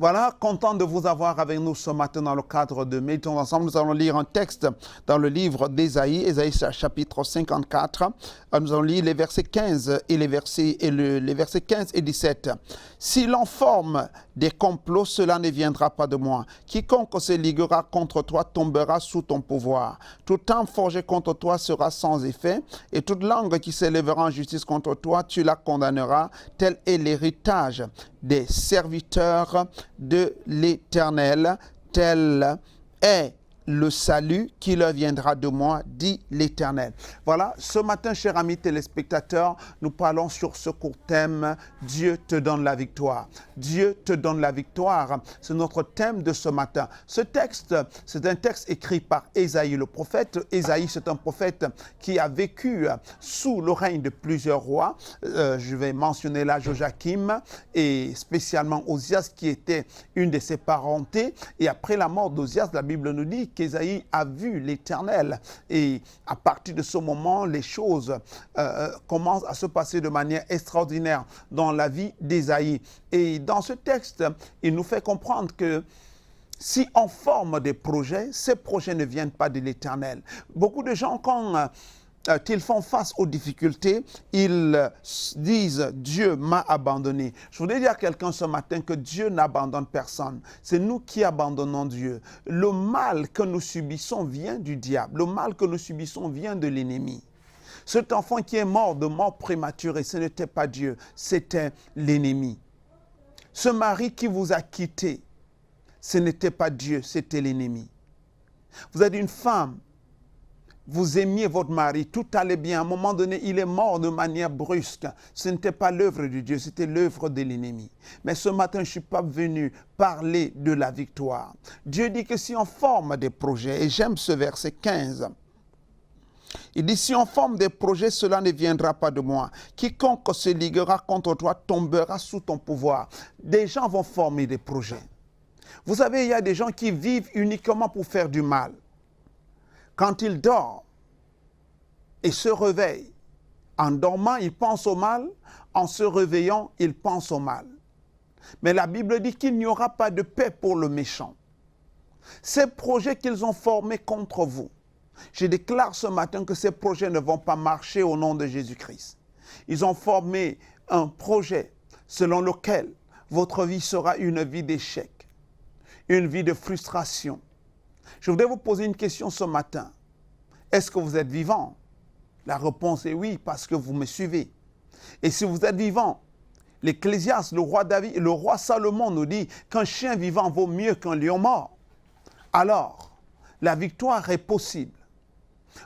Voilà, content de vous avoir avec nous ce matin dans le cadre de Méditons ensemble. Nous allons lire un texte dans le livre d'Ésaïe, Ésaïe chapitre 54. Nous allons lire les versets 15 et les versets 15 et 17. Si l'on forme des complots, cela ne viendra pas de moi. Quiconque se liguera contre toi tombera sous ton pouvoir. Tout arme forgé contre toi sera sans effet, et toute langue qui s'élèvera en justice contre toi, tu la condamneras. Tel est l'héritage des serviteurs de l'Éternel, tel est le salut qui leur viendra de moi, dit l'Éternel. Voilà, ce matin, chers amis téléspectateurs, nous parlons sur ce court thème, Dieu te donne la victoire. Dieu te donne la victoire, c'est notre thème de ce matin. Ce texte, c'est un texte écrit par Ésaïe le prophète. Ésaïe, c'est un prophète qui a vécu sous le règne de plusieurs rois. Je vais mentionner là Joachim et spécialement Osias qui était une de ses parentés. Et après la mort d'Osias, la Bible nous dit qu'Ésaïe a vu l'Éternel. Et à partir de ce moment, les choses commencent à se passer de manière extraordinaire dans la vie d'Ésaïe. Et dans ce texte, il nous fait comprendre que si on forme des projets, ces projets ne viennent pas de l'Éternel. Beaucoup de gens, quand ils font face aux difficultés, ils disent « Dieu m'a abandonné ». Je voudrais dire à quelqu'un ce matin que Dieu n'abandonne personne. C'est nous qui abandonnons Dieu. Le mal que nous subissons vient du diable. Le mal que nous subissons vient de l'ennemi. Cet enfant qui est mort de mort prématurée, ce n'était pas Dieu, c'était l'ennemi. Ce mari qui vous a quitté, ce n'était pas Dieu, c'était l'ennemi. Vous êtes une femme, vous aimiez votre mari, tout allait bien. À un moment donné, il est mort de manière brusque. Ce n'était pas l'œuvre de Dieu, c'était l'œuvre de l'ennemi. Mais ce matin, je ne suis pas venu parler de la victoire. Dieu dit que si on forme des projets, et j'aime ce verset 15, il dit, si on forme des projets, cela ne viendra pas de moi. Quiconque se liguera contre toi tombera sous ton pouvoir. Des gens vont former des projets. Vous savez, il y a des gens qui vivent uniquement pour faire du mal. Quand ils dorment et se réveillent, en dormant, ils pensent au mal, en se réveillant, ils pensent au mal. Mais la Bible dit qu'il n'y aura pas de paix pour le méchant. Ces projets qu'ils ont formés contre vous, je déclare ce matin que ces projets ne vont pas marcher au nom de Jésus-Christ. Ils ont formé un projet selon lequel votre vie sera une vie d'échec, une vie de frustration. Je voudrais vous poser une question ce matin. Est-ce que vous êtes vivant? La réponse est oui, parce que vous me suivez. Et si vous êtes vivant, l'Ecclésiaste, le roi David, le roi Salomon nous dit qu'un chien vivant vaut mieux qu'un lion mort. Alors, la victoire est possible.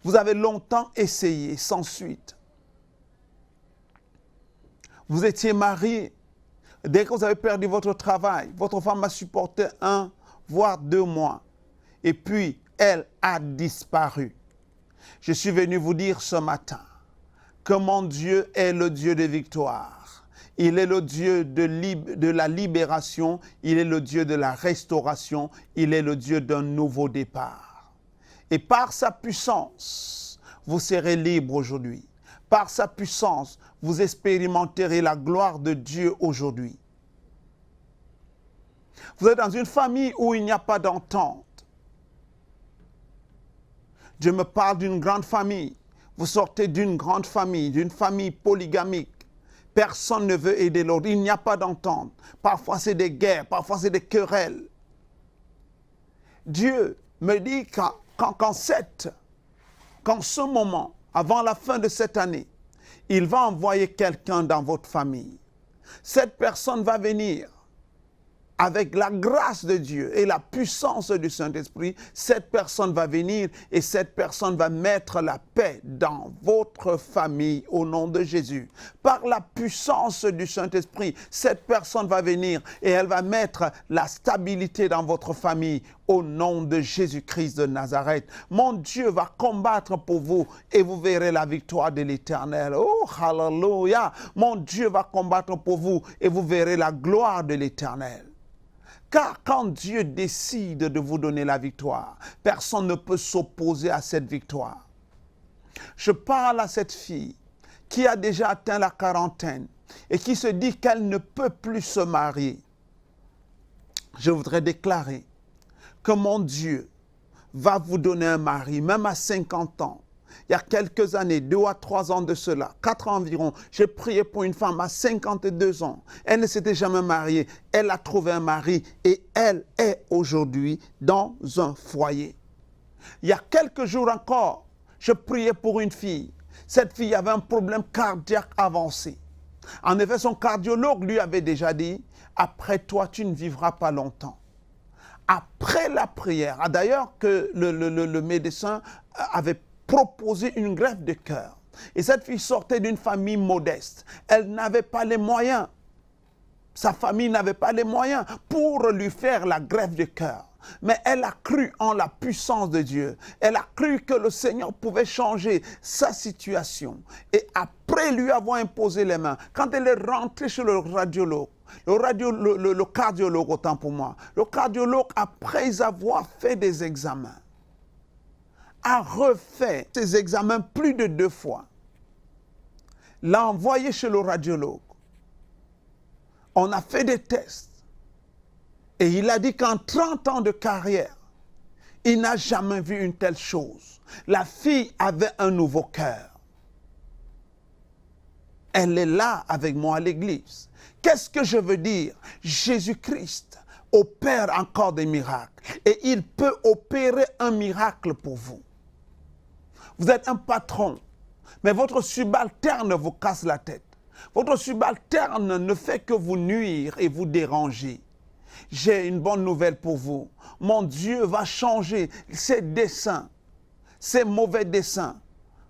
Vous avez longtemps essayé sans suite. Vous étiez marié. Dès que vous avez perdu votre travail, votre femme a supporté 1 voire 2 mois. Et puis, elle a disparu. Je suis venu vous dire ce matin que mon Dieu est le Dieu de victoire. Il est le Dieu de la libération. Il est le Dieu de la restauration. Il est le Dieu d'un nouveau départ. Et par sa puissance, vous serez libre aujourd'hui. Par sa puissance, vous expérimenterez la gloire de Dieu aujourd'hui. Vous êtes dans une famille où il n'y a pas d'entente. Dieu me parle d'une grande famille. Vous sortez d'une grande famille, d'une famille polygamique. Personne ne veut aider l'autre. Il n'y a pas d'entente. Parfois, c'est des guerres. Parfois, c'est des querelles. Dieu me dit qu'en ce moment, avant la fin de cette année, il va envoyer quelqu'un dans votre famille. Cette personne va venir avec la grâce de Dieu et la puissance du Saint-Esprit. Cette personne va venir et cette personne va mettre la paix dans votre famille au nom de Jésus. Par la puissance du Saint-Esprit, cette personne va venir et elle va mettre la stabilité dans votre famille au nom de Jésus-Christ de Nazareth. Mon Dieu va combattre pour vous et vous verrez la victoire de l'Éternel. Oh, hallelujah! Mon Dieu va combattre pour vous et vous verrez la gloire de l'Éternel. Car quand Dieu décide de vous donner la victoire, personne ne peut s'opposer à cette victoire. Je parle à cette fille qui a déjà atteint la quarantaine et qui se dit qu'elle ne peut plus se marier. je voudrais déclarer que mon Dieu va vous donner un mari, même à 50 ans. Il y a quelques années, 2 à 3 ans de cela, 4 ans environ, j'ai prié pour une femme à 52 ans. Elle ne s'était jamais mariée. Elle a trouvé un mari et elle est aujourd'hui dans un foyer. Il y a quelques jours encore, je priais pour une fille. Cette fille avait un problème cardiaque avancé. En effet, son cardiologue lui avait déjà dit, après toi, tu ne vivras pas longtemps. Après la prière, d'ailleurs que le médecin avait proposé une greffe de cœur. Et cette fille sortait d'une famille modeste. Elle n'avait pas les moyens. Sa famille n'avait pas les moyens pour lui faire la greffe de cœur. Mais elle a cru en la puissance de Dieu. Elle a cru que le Seigneur pouvait changer sa situation. Et après lui avoir imposé les mains, quand elle est rentrée chez le radiologue, le cardiologue, autant pour moi, le cardiologue, après avoir fait des examens, a refait ses examens plus de 2 fois. L'a envoyé chez le radiologue. On a fait des tests. Et il a dit qu'en 30 ans de carrière, il n'a jamais vu une telle chose. La fille avait un nouveau cœur. Elle est là avec moi à l'église. Qu'est-ce que je veux dire? Jésus-Christ opère encore des miracles. Et il peut opérer un miracle pour vous. Vous êtes un patron, mais votre subalterne vous casse la tête. Votre subalterne ne fait que vous nuire et vous déranger. J'ai une bonne nouvelle pour vous. Mon Dieu va changer ses desseins, ses mauvais desseins,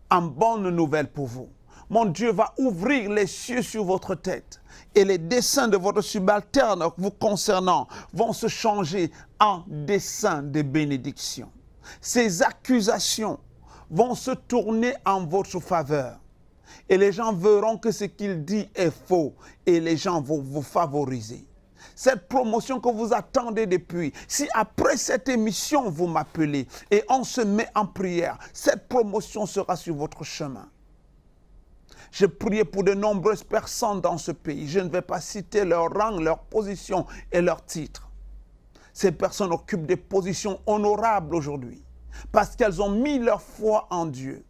en bonne nouvelle pour vous. Mon Dieu va ouvrir les cieux sur votre tête. Et les desseins de votre subalterne vous concernant vont se changer en desseins de bénédiction. Ces accusations vont se tourner en votre faveur. Et les gens verront que ce qu'il dit est faux. Et les gens vont vous favoriser. Cette promotion que vous attendez depuis, si après cette émission vous m'appelez et on se met en prière, cette promotion sera sur votre chemin. Je priais pour de nombreuses personnes dans ce pays. Je ne vais pas citer leur rang, leur position et leur titre. Ces personnes occupent des positions honorables aujourd'hui parce qu'elles ont mis leur foi en Dieu.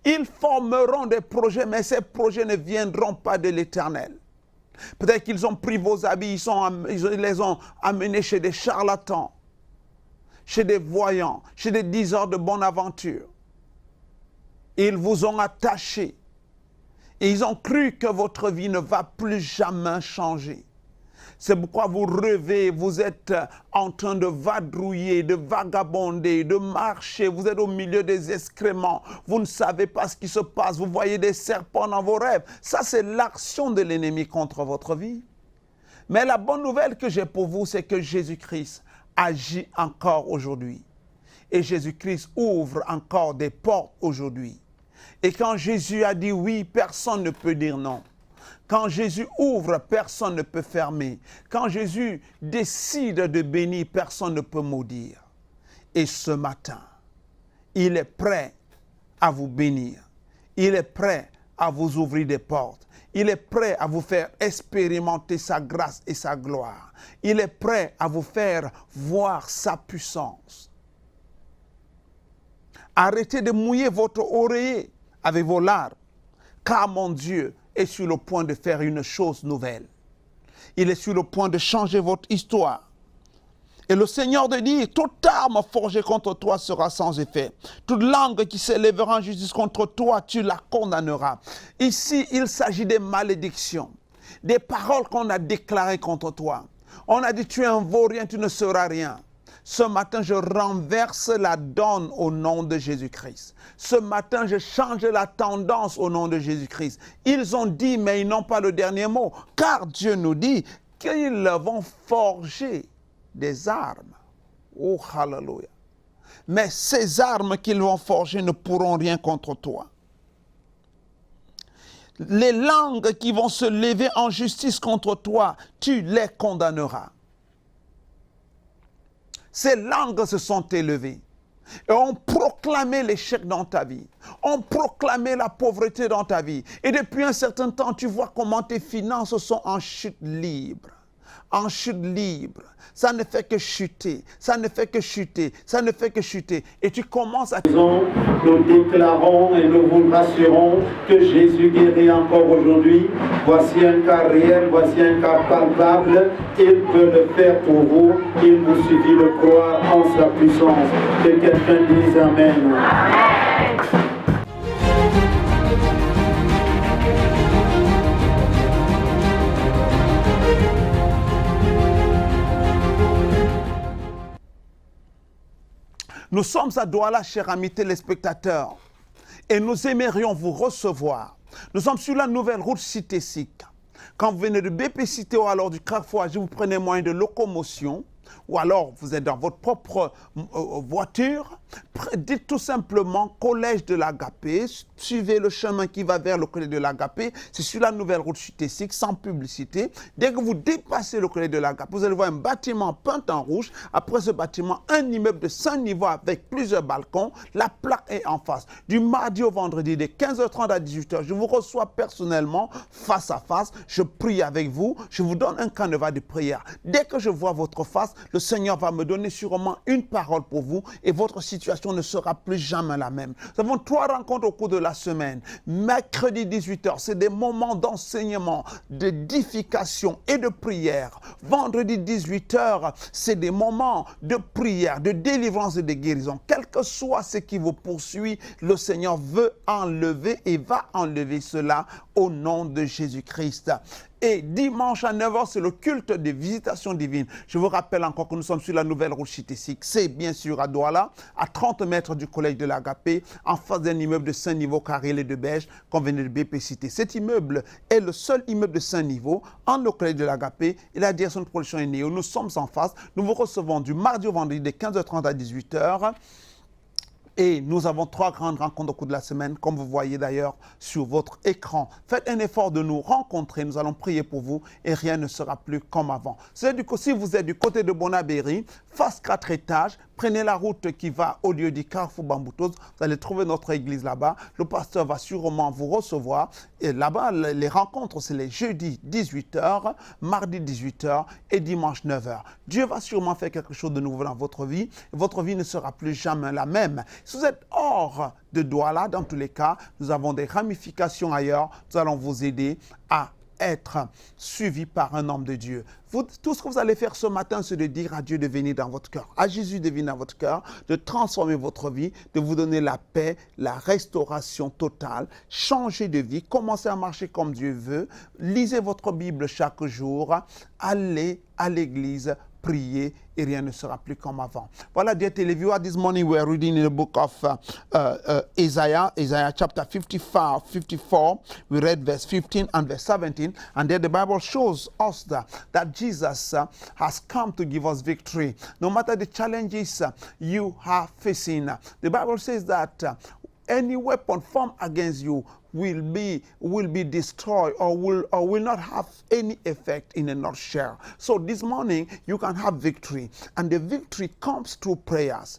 Ils formeront des projets, mais ces projets ne viendront pas de l'Éternel. Peut-être qu'ils ont pris vos habits, ils les ont amenés chez des charlatans, chez des voyants, chez des diseurs de bonne aventure. Ils vous ont attachés. Et ils ont cru que votre vie ne va plus jamais changer. C'est pourquoi vous rêvez, vous êtes en train de vadrouiller, de vagabonder, de marcher. Vous êtes au milieu des excréments. Vous ne savez pas ce qui se passe. Vous voyez des serpents dans vos rêves. Ça, c'est l'action de l'ennemi contre votre vie. Mais la bonne nouvelle que j'ai pour vous, c'est que Jésus-Christ agit encore aujourd'hui. Et Jésus-Christ ouvre encore des portes aujourd'hui. Et quand Jésus a dit oui, personne ne peut dire non. Quand Jésus ouvre, personne ne peut fermer. Quand Jésus décide de bénir, personne ne peut maudire. Et ce matin, il est prêt à vous bénir. Il est prêt à vous ouvrir des portes. Il est prêt à vous faire expérimenter sa grâce et sa gloire. Il est prêt à vous faire voir sa puissance. Arrêtez de mouiller votre oreiller avec vos larmes, car mon Dieu est sur le point de faire une chose nouvelle. Il est sur le point de changer votre histoire. Et le Seigneur de dit, toute arme forgée contre toi sera sans effet. Toute langue qui s'élèvera en justice contre toi, tu la condamneras. Ici, il s'agit des malédictions, des paroles qu'on a déclarées contre toi. On a dit, tu es un vaurien, tu ne seras rien. Ce matin, je renverse la donne au nom de Jésus-Christ. Ce matin, je change la tendance au nom de Jésus-Christ. Ils ont dit, mais ils n'ont pas le dernier mot. Car Dieu nous dit qu'ils vont forger des armes. Oh, hallelujah. Mais ces armes qu'ils vont forger ne pourront rien contre toi. Les langues qui vont se lever en justice contre toi, tu les condamneras. Ces langues se sont élevées et ont proclamé l'échec dans ta vie, ont proclamé la pauvreté dans ta vie. Et depuis un certain temps, tu vois comment tes finances sont en chute libre. en chute libre. Ça ne fait que chuter, ça ne fait que chuter, ça ne fait que chuter. Et tu commences à... Nous déclarons et nous vous rassurons que Jésus guérit encore aujourd'hui. Voici un cas réel, voici un cas palpable. Il peut le faire pour vous. Il vous suffit de croire en sa puissance. Que quelqu'un dise Amen. Nous sommes à Douala, chers amis téléspectateurs, et nous aimerions vous recevoir. Nous sommes sur la nouvelle route Cité-Sic. Quand vous venez de BP-Cité ou alors du Carrefour, vous prenez moyen de locomotion, ou alors vous êtes dans votre propre voiture, dites tout simplement Collège de l'Agapé, suivez le chemin qui va vers le Collège de l'Agapé, c'est sur la nouvelle route Cité-Sic, sans publicité. Dès que vous dépassez le Collège de l'Agapé, vous allez voir un bâtiment peint en rouge. Après ce bâtiment, un immeuble de 5 niveaux avec plusieurs balcons. La plaque est en face. Du mardi au vendredi, de 15h30 à 18h, je vous reçois personnellement, face à face. Je prie avec vous. Je vous donne un canevas de prière. Dès que je vois votre face, le Seigneur va me donner sûrement une parole pour vous et votre situation ne sera plus jamais la même. Nous avons 3 rencontres au cours de la semaine. Mercredi 18h, c'est des moments d'enseignement, d'édification et de prière. Vendredi 18h, c'est des moments de prière, de délivrance et de guérison. Quel que soit ce qui vous poursuit, le Seigneur veut enlever et va enlever cela au nom de Jésus-Christ. Et dimanche à 9h, c'est le culte de visitation divine. Je vous rappelle encore que nous sommes sur la nouvelle route Cité-Sic. C'est bien sûr à Douala, à 30 mètres du collège de l'Agapé, en face d'un immeuble de 5 niveaux carrés et de beige qu'on venait de BP-Cité. Cet immeuble est le seul immeuble de 5 niveaux en le collège de l'Agapé et la direction de production est Néo. Nous sommes en face. Nous vous recevons du mardi au vendredi de 15h30 à 18h. Et nous avons 3 grandes rencontres au cours de la semaine, comme vous voyez d'ailleurs sur votre écran. Faites un effort de nous rencontrer, nous allons prier pour vous et rien ne sera plus comme avant. Si vous êtes du côté de Bonabéry, face 4 étages, prenez la route qui va au lieu du Carrefour Bamboutos, vous allez trouver notre église là-bas. Le pasteur va sûrement vous recevoir. Et là-bas, les rencontres, c'est les jeudis 18h, mardi 18h et dimanche 9h. Dieu va sûrement faire quelque chose de nouveau dans votre vie. Votre vie ne sera plus jamais la même. Si vous êtes hors de Douala, dans tous les cas, nous avons des ramifications ailleurs. Nous allons vous aider à être suivi par un homme de Dieu. Tout ce que vous allez faire ce matin, c'est de dire à Dieu de venir dans votre cœur, à Jésus de venir dans votre cœur, de transformer votre vie, de vous donner la paix, la restauration totale, changer de vie, commencer à marcher comme Dieu veut, lisez votre Bible chaque jour, allez à l'église, prier et rien ne sera plus comme avant. Voilà, dear televiewers, this morning we are reading in the book of Isaiah chapter 54. We read verse 15 and verse 17, and there the Bible shows us that Jesus has come to give us victory. No matter the challenges you are facing, the Bible says that any weapon formed against you will be destroyed or will not have any effect in a nutshell. So this morning you can have victory, and the victory comes through prayers.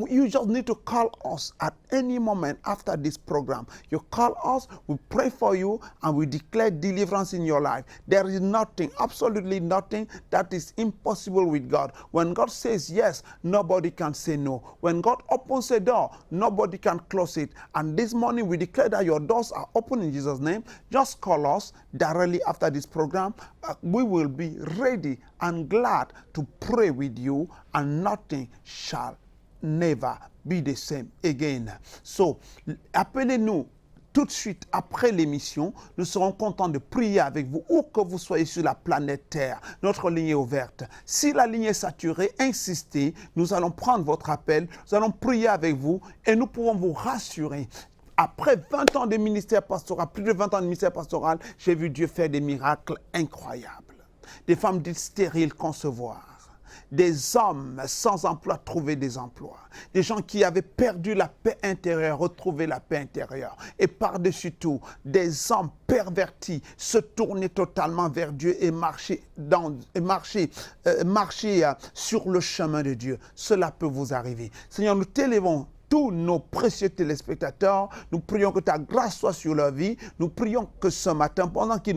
You just need to call us at any moment after this program. You call us, we pray for you, and we declare deliverance in your life. There is nothing, absolutely nothing that is impossible with God. When God says yes, nobody can say no. When God opens a door, nobody can close it. And this morning we declare that your doors are open in Jesus' name. Just call us directly after this program. We will be ready and glad to pray with you, and nothing shall never be the same again. So, appelez-nous tout de suite après l'émission. Nous serons contents de prier avec vous, où que vous soyez sur la planète Terre. Notre ligne est ouverte. Si la ligne est saturée, insistez. Nous allons prendre votre appel. Nous allons prier avec vous et nous pouvons vous rassurer. Après 20 ans de ministère pastoral, plus de 20 ans de ministère pastoral, j'ai vu Dieu faire des miracles incroyables. Des femmes dites stériles concevoir. Des hommes sans emploi trouver des emplois. Des gens qui avaient perdu la paix intérieure, retrouver la paix intérieure. Et par-dessus tout, des hommes pervertis se tourner totalement vers Dieu et marcher sur le chemin de Dieu. Cela peut vous arriver. Seigneur, nous t'élevons tous nos précieux téléspectateurs. Nous prions que ta grâce soit sur leur vie. Nous prions que ce matin, pendant qu'ils